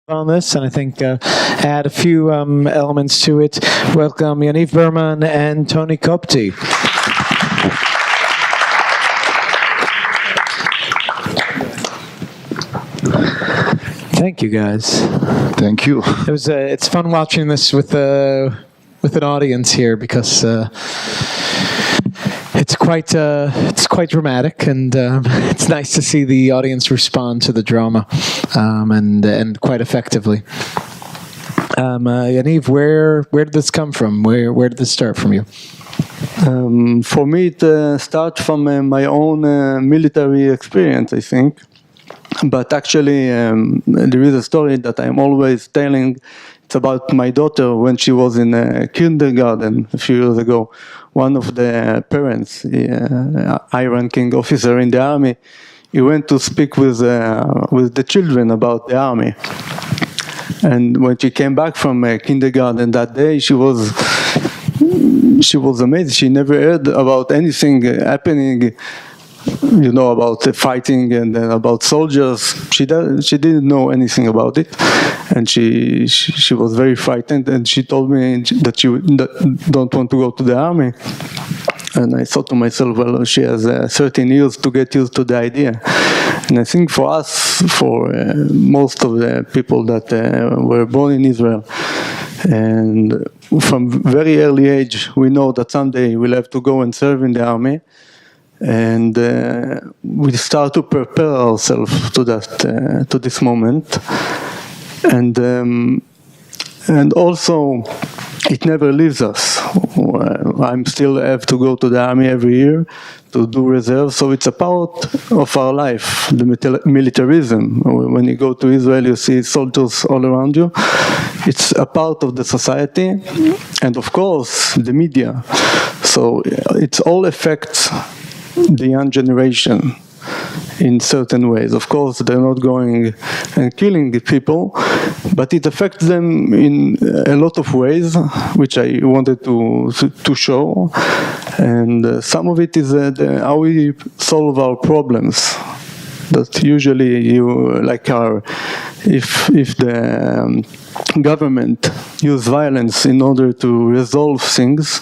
on this, and I think add a few elements to it. Welcome Yaniv Berman and Tony Copti. Thank you, guys. Thank you. It's fun watching this with an audience here because it's quite dramatic, and it's nice to see the audience respond to the drama, and quite effectively. Yaniv, where did this come from? Where did this start from you? For me, it starts from my own military experience, I think. But actually, there is a story that I'm always telling. It's about my daughter when she was in kindergarten a few years ago. One of the parents, high-ranking officer in the army, he went to speak with the children about the army. And when she came back from kindergarten that day, she was amazed. She never heard about anything happening, about the fighting and about soldiers. She didn't know anything about it, and she was very frightened. And she told me that she don't want to go to the army. And I thought to myself, well, she has 13 years to get used to the idea. And I think for us, for most of the people that were born in Israel, and from very early age, we know that someday we'll have to go and serve in the army. And we start to prepare ourselves to this moment, and also it never leaves us. I'm still have to go to the army every year to do reserve, so it's a part of our life. The militarism. When you go to Israel, you see soldiers all around you. It's a part of the society, and of course the media. So it all affects the young generation in certain ways. Of course, they're not going and killing the people, but it affects them in a lot of ways, which I wanted to show. And some of it is how we solve our problems. That usually if the government use violence in order to resolve things,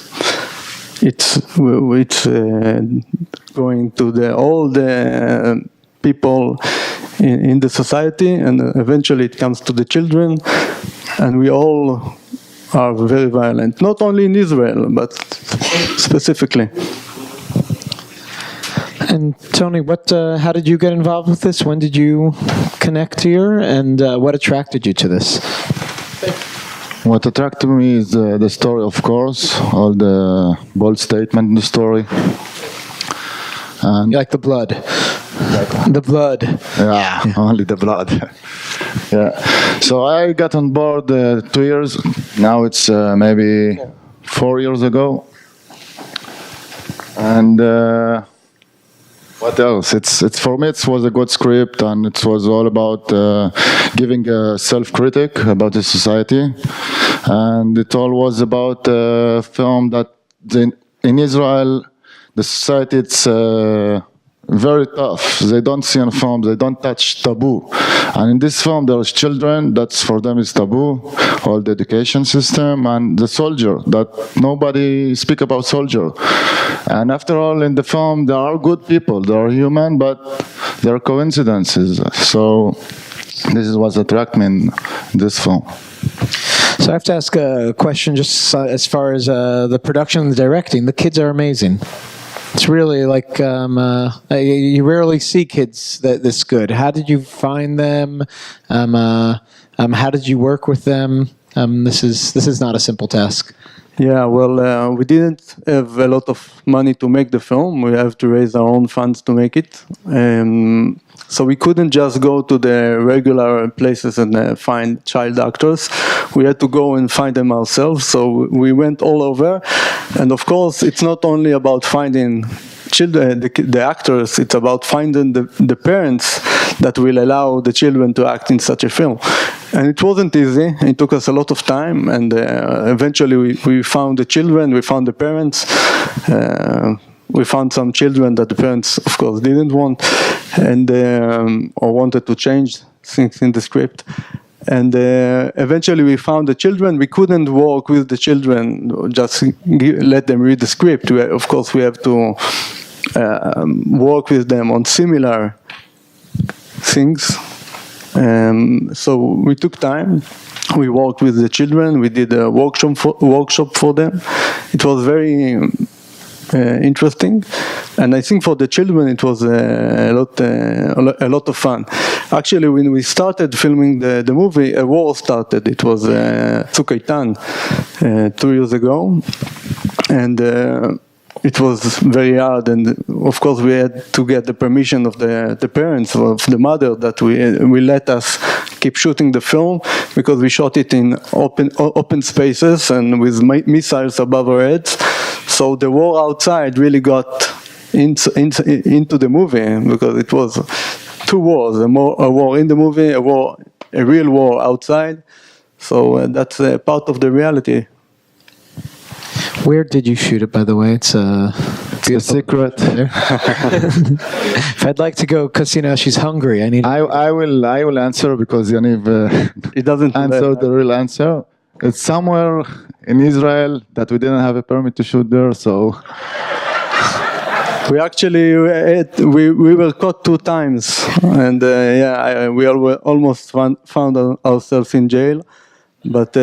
it's going to all the people in the society, and eventually it comes to the children, and we all are very violent. Not only in Israel, but specifically. And Tony, how did you get involved with this? When did you connect here, and what attracted you to this? What attracted me is the story, of course, all the bold statement in the story. And you like the blood. The blood. Yeah, only the blood. Yeah. So I got on board 2 years. Now it's maybe 4 years ago. And what else? It's for me. It was a good script, and it was all about giving a self-critic about the society, and it all was about a film that in Israel, the society it's very tough. They don't see in films. They don't touch taboo, and in this film there's children. That's for them is taboo. All the education system and the soldier. That nobody speak about soldier. And after all, in the film, there are good people, they are human, but there are coincidences. So this is what attracted me in this film. So I have to ask a question just as far as the production and the directing. The kids are amazing. It's really like, you rarely see kids this good. How did you find them? How did you work with them? This is not a simple task. Yeah, well, we didn't have a lot of money to make the film. We have to raise our own funds to make it. So we couldn't just go to the regular places and find child actors. We had to go and find them ourselves. So we went all over. And of course, it's not only about finding children, the actors, it's about finding the parents that will allow the children to act in such a film. And it wasn't easy. It took us a lot of time, and eventually we found the children, we found the parents. We found some children that the parents, of course, didn't want, and or wanted to change things in the script. And eventually we found the children. We couldn't work with the children, just let them read the script. Of course, we have to work with them on similar things. So we took time. We worked with the children. We did a workshop for them. It was very interesting, and I think for the children it was a lot of fun. Actually, when we started filming the movie, a war started. It was Tzuk Eitan 2 years ago, and it was very hard. And of course, we had to get the permission of the parents, of the mother, that we let us keep shooting the film, because we shot it in open spaces and with missiles above our heads. So the war outside really got into the movie, because it was two wars: a war in the movie, a real war outside. So that's part of the reality. Where did you shoot it, by the way? It's a secret. If I'd like to go, because she's hungry. I will answer, because Yaniv It doesn't answer the real answer. It's somewhere in Israel that we didn't have a permit to shoot there, so. We actually we were caught 2 times, and we almost found ourselves in jail, but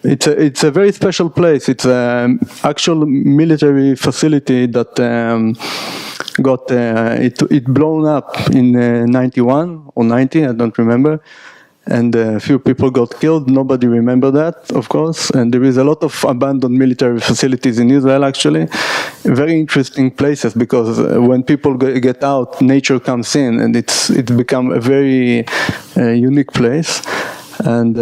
it's a very special place. It's an actual military facility that got it blown up in 91 or 90, I don't remember. And a few people got killed. Nobody remember that, of course. And there is a lot of abandoned military facilities in Israel, actually. Very interesting places, because when people get out, nature comes in, and it's become a very unique place. And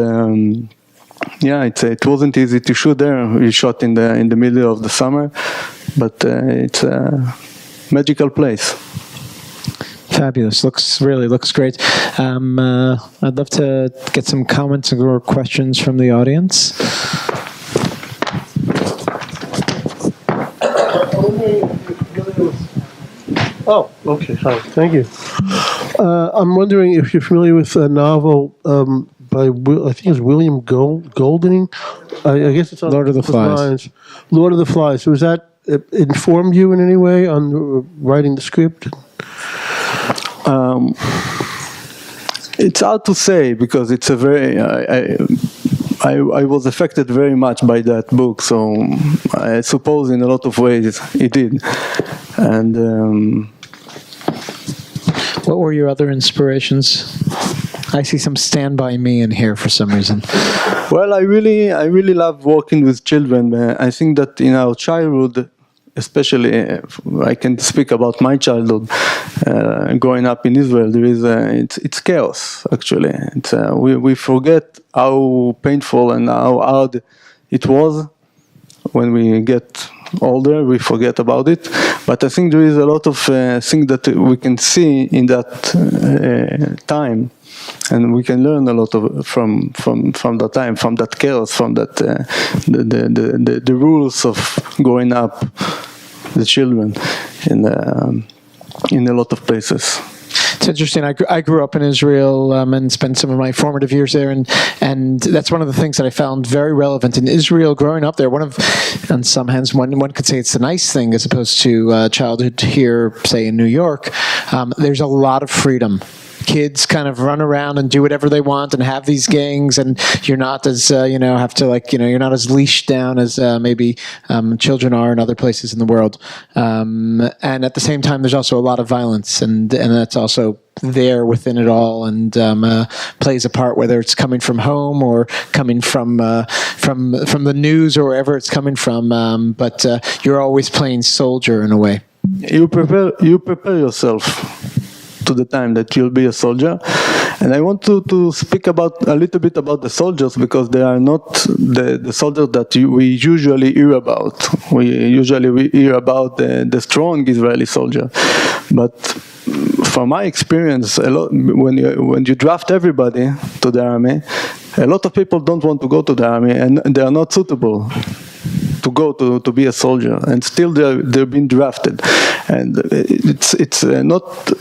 it wasn't easy to shoot there. We shot in the middle of the summer, but it's a magical place. Fabulous. Really looks great. I'd love to get some comments or questions from the audience. Oh, okay. Hi. Thank you. I'm wondering if you're familiar with a novel by I think it's William Golding. I guess it's on Lord of the Flies. Lord of the Flies. So was that informed you in any way on writing the script? It's hard to say, because it's a very I was affected very much by that book, so I suppose in a lot of ways it did. And what were your other inspirations? I see some Stand By Me in here for some reason. Well, I really love working with children. I think that in our childhood, especially, I can speak about my childhood. Growing up in Israel, there is it's chaos. Actually, we forget how painful and how hard it was. When we get older, we forget about it. But I think there is a lot of things that we can see in that time, and we can learn a lot from that time, from that chaos, from that the rules of growing up the children in a lot of places. It's interesting. I grew up in Israel and spent some of my formative years there, and that's one of the things that I found very relevant in Israel. Growing up there, on some hands, one could say it's a nice thing as opposed to childhood here, say in New York. There's a lot of freedom. Kids kind of run around and do whatever they want and have these gangs, and you're not as you're not as leashed down as maybe children are in other places in the world. And at the same time, there's also a lot of violence, and that's also there within it all, and plays a part, whether it's coming from home or coming from the news or wherever it's coming from. But you're always playing soldier in a way. You prepare yourself to the time that you'll be a soldier. And I want to speak a little bit about the soldiers, because they are not the soldiers that we usually hear about. We usually hear about the strong Israeli soldier. But from my experience, when you draft everybody to the army, a lot of people don't want to go to the army, and they are not suitable to go to be a soldier, and still they're being drafted. And it's not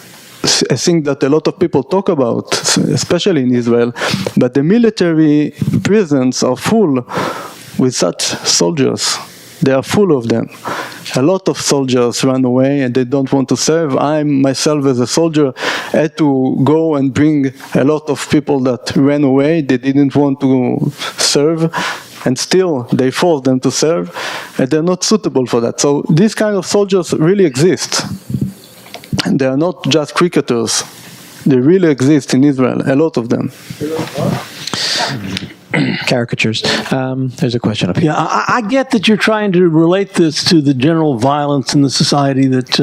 a thing that a lot of people talk about, especially in Israel, but the military prisons are full with such soldiers. They are full of them. A lot of soldiers run away and they don't want to serve. I myself as a soldier had to go and bring a lot of people that ran away. They didn't want to serve, and still they force them to serve, and they're not suitable for that. So these kind of soldiers really exist. And they are not just cricketers. They really exist in Israel, a lot of them. Caricatures. There's a question up here. Yeah, I get that you're trying to relate this to the general violence in the society that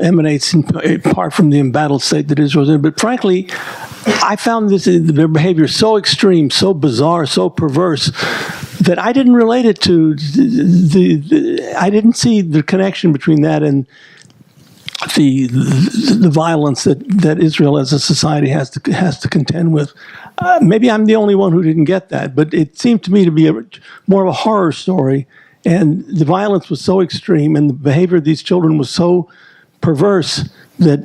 emanates in part from the embattled state that Israel is in. But frankly, I found their behavior so extreme, so bizarre, so perverse, that I didn't relate it to I didn't see the connection between that and the violence that Israel as a society has to contend with. Maybe I'm the only one who didn't get that, but it seemed to me to be more of a horror story, and the violence was so extreme, and the behavior of these children was so perverse that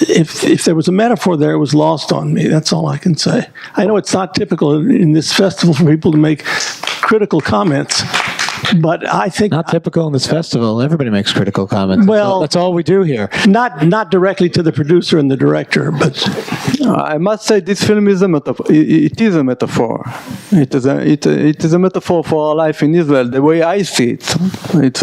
if there was a metaphor there, it was lost on me. That's all I can say. I know it's not typical in this festival for people to make critical comments, but I think Not typical in this festival. Everybody makes critical comments. Well- that's all we do here. not directly to the producer and the director, but I must say this film is a metaphor. It is a metaphor. It is a metaphor for our life in Israel. The way I see it, it's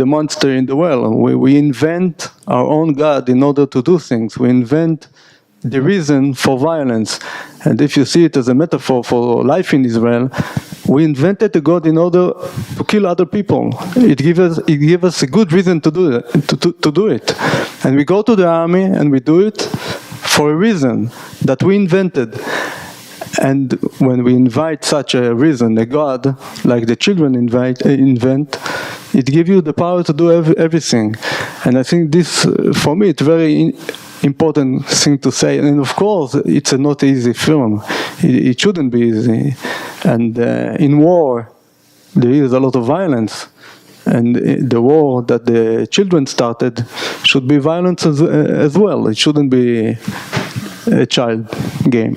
the monster in the well. We invent our own God in order to do things. We invent the reason for violence. And if you see it as a metaphor for life in Israel, we invented a God in order to kill other people. It gives us a good reason to do it, to do it. And we go to the army and we do it for a reason that we invented. And when we invite such a reason, a God, like the children invent, it gives you the power to do everything. And I think this, for me, it's very important thing to say. And of course, it's a not easy film. It shouldn't be easy. And in war, there is a lot of violence. And the war that the children started should be violence as well. It shouldn't be a child game.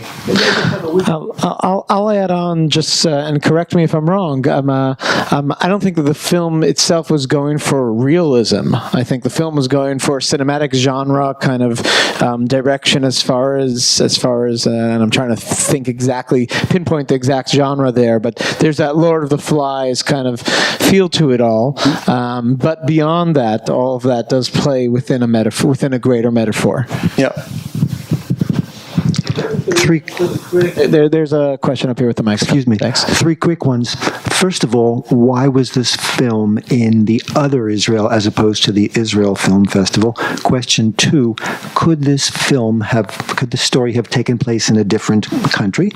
I'll add on just and correct me if I'm wrong. I don't think that the film itself was going for realism. I think the film was going for cinematic genre kind of direction as far as and I'm trying to pinpoint the exact genre there. But there's that Lord of the Flies kind of feel to it all. But beyond that, all of that does play within a metaphor, within a greater metaphor. Yeah. There's a question up here with the mic. Excuse me. Thanks. 3 quick ones. First of all, why was this film in the other Israel as opposed to the Israel Film Festival? Question 2, could the story have taken place in a different country?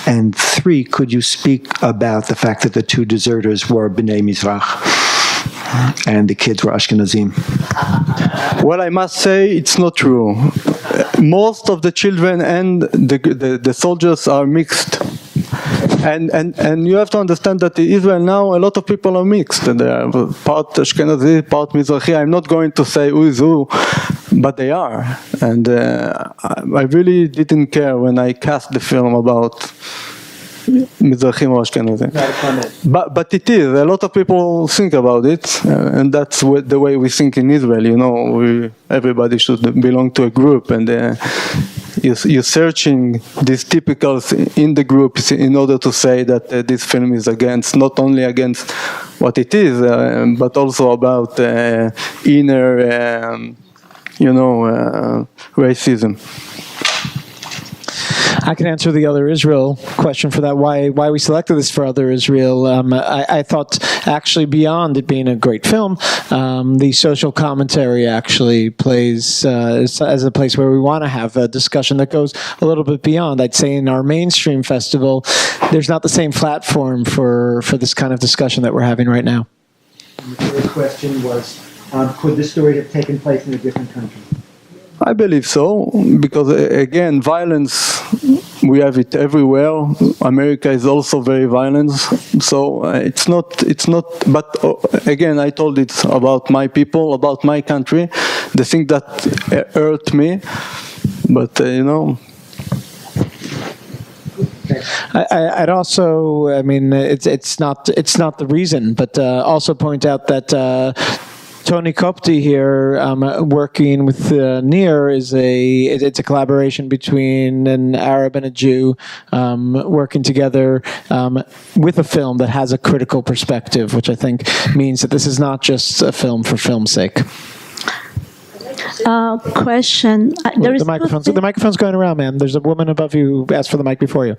And 3, could you speak about the fact that the 2 deserters were B'nai Mizrach and the kids were Ashkenazim? Well, I must say it's not true. Most of the children and the soldiers are mixed. And you have to understand that in Israel now a lot of people are mixed. They are part Ashkenazi, part Mizrahi. I'm not going to say who is who, but they are. And I really didn't care when I cast the film about Mizrahim or Ashkenazim. But it is. A lot of people think about it, and that's the way we think in Israel. You know, everybody should belong to a group, and you're searching these typicals in the groups in order to say that this film is not only against what it is, but also about inner, racism. I can answer the Other Israel question for that, why we selected this for Other Israel. I thought actually beyond it being a great film, the social commentary actually plays as a place where we want to have a discussion that goes a little bit beyond. I'd say in our mainstream festival, there's not the same platform for this kind of discussion that we're having right now. The third question was, could this story have taken place in a different country? I believe so, because again, violence we have it everywhere. America is also very violent, so it's not. But again, I told it about my people, about my country, the thing that hurt me. But I'd also, I mean, it's not the reason, but also point out that Tony Copti here, working with Nir, it's a collaboration between an Arab and a Jew working together with a film that has a critical perspective, which I think means that this is not just a film for film's sake. Question. The microphone's going around, ma'am. There's a woman above you who asked for the mic before you.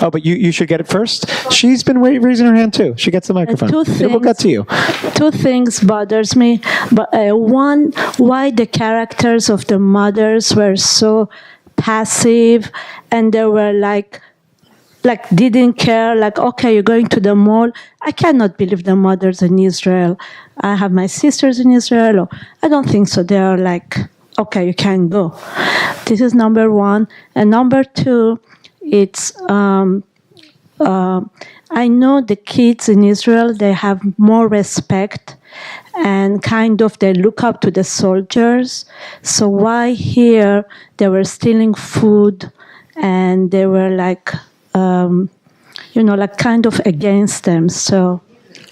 Oh, but you should get it first. She's been raising her hand too. She gets the microphone. We'll get to you. Two things bothers me. But one, why the characters of the mothers were so passive, and they were like didn't care, like, okay, you're going to the mall. I cannot believe the mothers in Israel. I have my sisters in Israel. Or, I don't think so. They are like, okay, you can go. This is number one. And number two, it's, I know the kids in Israel, they have more respect and kind of they look up to the soldiers. So why here they were stealing food and they were like, like kind of against them. So,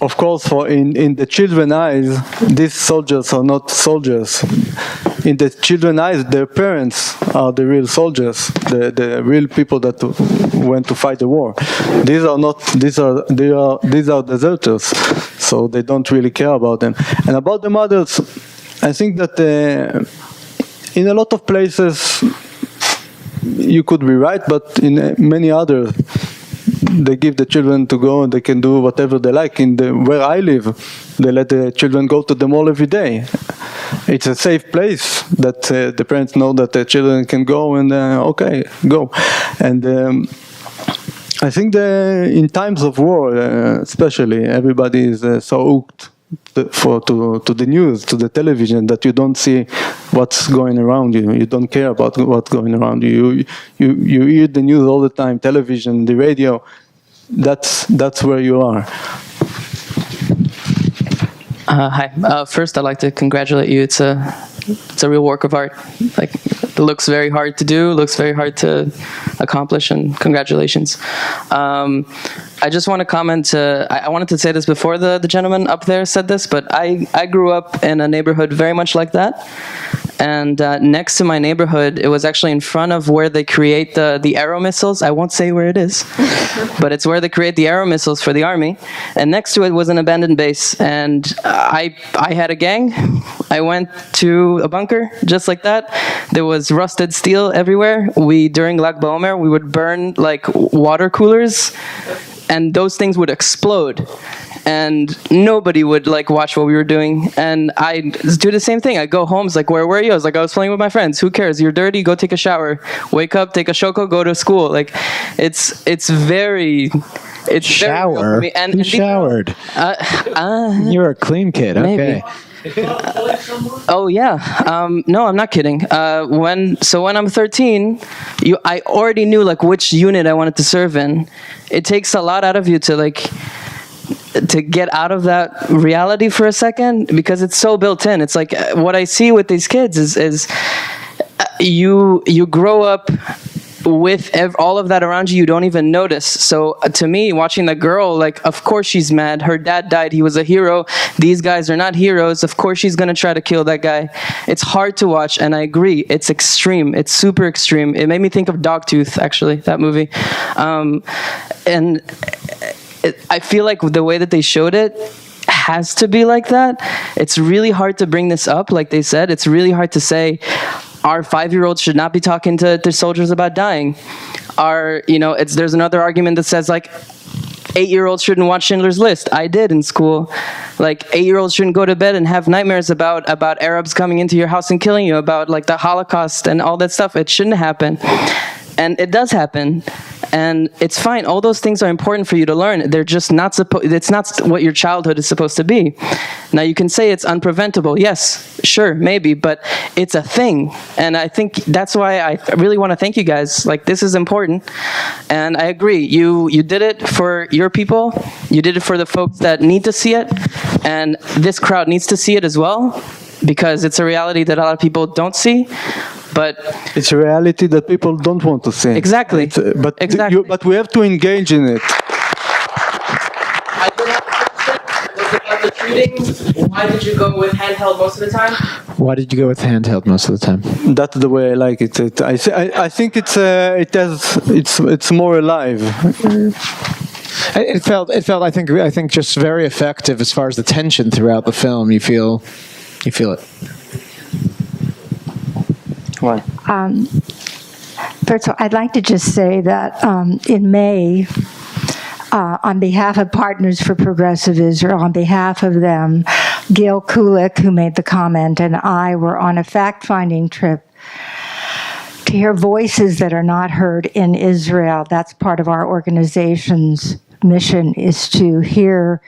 of course, for in the children's eyes, these soldiers are not soldiers. In the children's eyes, their parents are the real soldiers, the real people that went to fight the war. These are not. These are deserters. So they don't really care about them. And about the mothers, I think that in a lot of places, you could be right, but in many others, they give the children to go and they can do whatever they like. Where I live, they let the children go to the mall every day. It's a safe place that the parents know that the children can go and okay, go. And I think in times of war, especially, everybody is so hooked to the news, to the television, that you don't see what's going around you. You don't care about what's going around you. You hear the news all the time, television, the radio. That's where you are. Hi. First, I'd like to congratulate you. It's a real work of art. Like, it looks very hard to do, looks very hard to accomplish, and congratulations. I just want to comment, I wanted to say this before the gentleman up there said this, but I grew up in a neighborhood very much like that. And next to my neighborhood, it was actually in front of where they create the arrow missiles. I won't say where it is, but it's where they create the arrow missiles for the army. And next to it was an abandoned base. And I had a gang. I went to a bunker just like that. There was rusted steel everywhere. During Lag BaOmer, we would burn like water coolers, and those things would explode. And nobody would like watch what we were doing. And I do the same thing. I go home, it's like, where were you? I was like, I was playing with my friends. Who cares? You're dirty, go take a shower. Wake up, take a shoko, go to school. Like, it's very shower. Very, and Who showered? You're a clean kid. Okay. Oh yeah. No, I'm not kidding. When I'm 13, I already knew like which unit I wanted to serve in. It takes a lot out of you to get out of that reality for a second, because it's so built in. It's like what I see with these kids is you grow up with all of that around you, you don't even notice. So to me, watching the girl, like, of course she's mad. Her dad died. He was a hero. These guys are not heroes. Of course she's going to try to kill that guy. It's hard to watch, and I agree. It's extreme. It's super extreme. It made me think of Dogtooth, actually, that movie. And I feel like the way that they showed it has to be like that. It's really hard to bring this up, like they said. It's really hard to say our 5-year-olds should not be talking to their soldiers about dying. There's another argument that says like 8-year-olds shouldn't watch Schindler's List. I did in school. Like 8-year-olds shouldn't go to bed and have nightmares about Arabs coming into your house and killing you, about like the Holocaust and all that stuff. It shouldn't happen. And it does happen. And it's fine. All those things are important for you to learn. They're just not it's not what your childhood is supposed to be. Now, you can say it's unpreventable. Yes, sure, maybe, but it's a thing. And I think that's why I really want to thank you guys. Like, this is important. And I agree. You did it for your people. You did it for the folks that need to see it. And this crowd needs to see it as well, because it's a reality that a lot of people don't see. But it's a reality that people don't want to see. Exactly. Exactly. But we have to engage in it. I did have a question. Was it about the shooting? Why did you go with handheld most of the time? Why did you go with handheld most of the time? That's the way I like it. I think it's more alive. It felt. I think just very effective as far as the tension throughout the film. You feel it. Why? First of all, I'd like to just say that in May, on behalf of Partners for Progressive Israel, on behalf of them, Gail Kulik, who made the comment, and I were on a fact-finding trip to hear voices that are not heard in Israel. That's part of our organization's mission, is to hear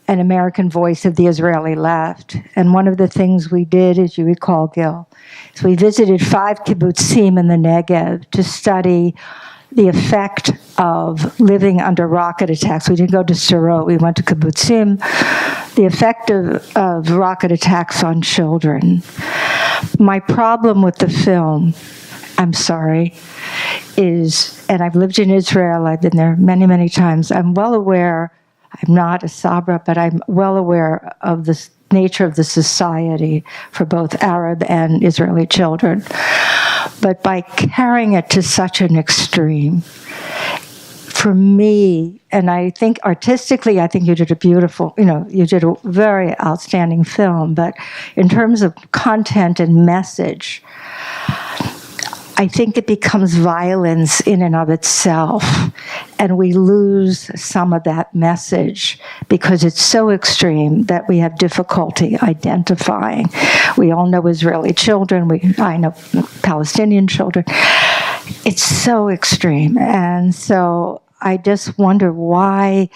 an American voice of the Israeli left. And one of the things we did, as you recall, Gil, is we visited 5 kibbutzim in the Negev to study the effect of living under rocket attacks. We didn't go to Sderot, we went to kibbutzim. The effect of rocket attacks on children. My problem with the film, I'm sorry, is, and I've lived in Israel, I've been there many, many times, I'm well aware, I'm not a Sabra, but I'm well aware of the nature of the society for both Arab and Israeli children. But by carrying it to such an extreme, for me, and I think artistically, I think you did a beautiful, you did a very outstanding film, but in terms of content and message, I think it becomes violence in and of itself, and we lose some of that message because it's so extreme that we have difficulty identifying. We all know Israeli children, I know Palestinian children. It's so extreme, and so I just wonder why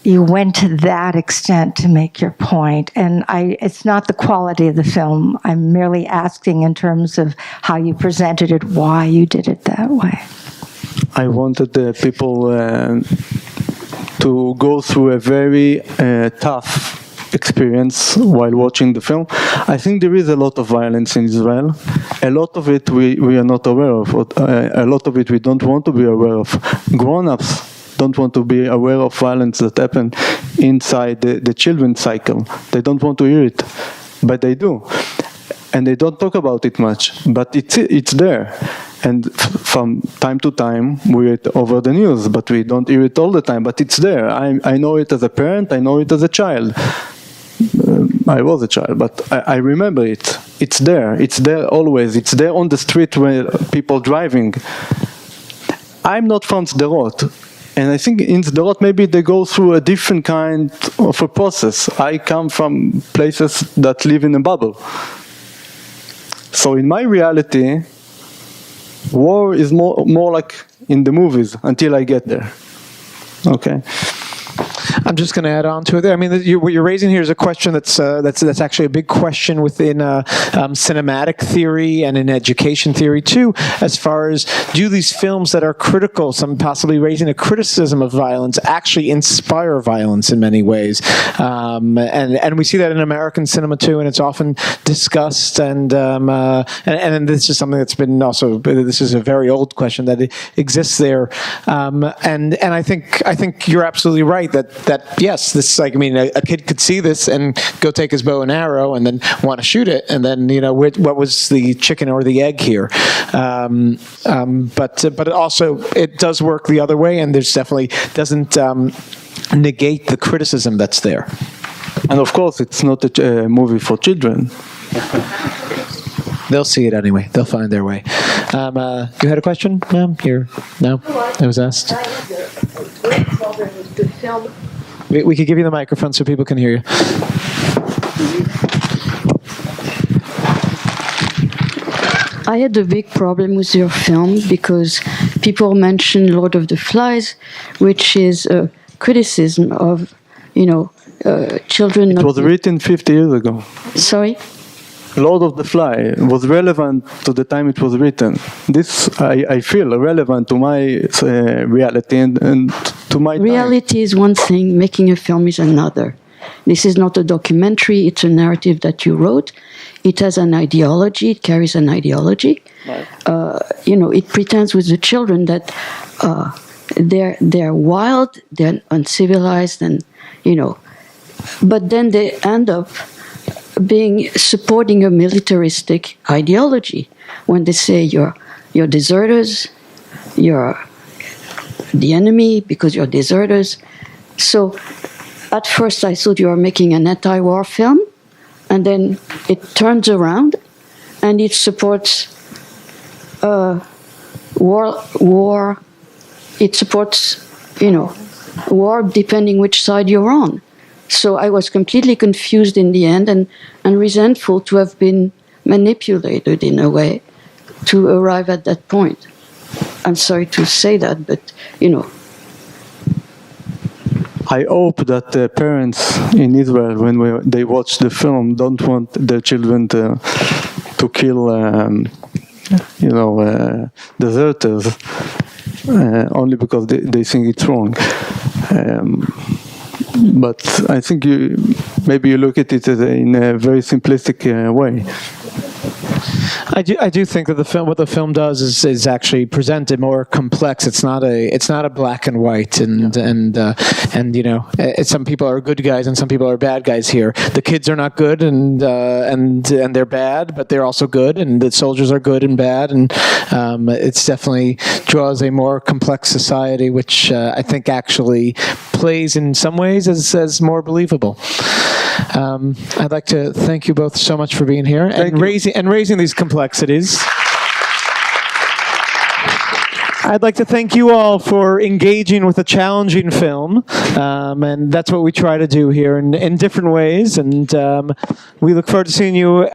you went to that extent to make your point. And it's not the quality of the film. I'm merely asking in terms of how you presented it, why you did it that way. I wanted the people to go through a very tough experience while watching the film. I think there is a lot of violence in Israel. A lot of it we are not aware of. A lot of it we don't want to be aware of. Grown-ups don't want to be aware of violence that happen inside the children's cycle. They don't want to hear it, but they do. And they don't talk about it much, but it's there. And from time to time, we hear it over the news, but we don't hear it all the time, but it's there. I know it as a parent, I know it as a child. I was a child, but I remember it. It's there always. It's there on the street where people driving. I'm not from Sderot. And I think in Sderot, maybe they go through a different kind of a process. I come from places that live in a bubble. So in my reality, war is more like in the movies until I get there. Okay. I'm just going to add on to it there. I mean, what you're raising here is a question that's actually a big question within cinematic theory and in education theory too, as far as do these films that are critical, some possibly raising a criticism of violence, actually inspire violence in many ways, and we see that in American cinema too, and it's often discussed, and this is something that's been also, this is a very old question that exists there, and I think you're absolutely right that yes, this, like, I mean, a kid could see this and go take his bow and arrow and then want to shoot it, and then what was the chicken or the egg here? But it also, it does work the other way, and there's definitely doesn't negate the criticism that's there. And of course, it's not a movie for children. They'll see it anyway. They'll find their way. You had a question, ma'am? Here? No? It was asked. We could give you the microphone so people can hear you. I had a big problem with your film because people mention Lord of the Flies, which is a criticism of, children. It was written 50 years ago. Sorry? Lord of the Fly was relevant to the time it was written. This, I feel, relevant to my reality and to my reality time. Is one thing, making a film is another. This is not a documentary, it's a narrative that you wrote. It has an ideology, it carries an ideology. Right. It pretends with the children that they're wild, they're uncivilized, and, but then they end up supporting a militaristic ideology when they say you're deserters, you're the enemy because you're deserters. So at first I thought you were making an anti-war film, and then it turns around and it supports war. It supports, war depending which side you're on. So I was completely confused in the end and resentful to have been manipulated in a way to arrive at that point. I'm sorry to say that, but, I hope that parents in Israel, when they watch the film, don't want their children to kill, deserters only because they think it's wrong. But I think maybe you look at it in a very simplistic way. I do think that what the film does is actually present it more complex. It's not a black and white, and some people are good guys and some people are bad guys here. The kids are not good and they're bad, but they're also good, and the soldiers are good and bad, and it's definitely draws a more complex society, which I think actually plays in some ways as more believable. I'd like to thank you both so much for being here and raising these complexities. I'd like to thank you all for engaging with a challenging film, and that's what we try to do here in different ways, and we look forward to seeing you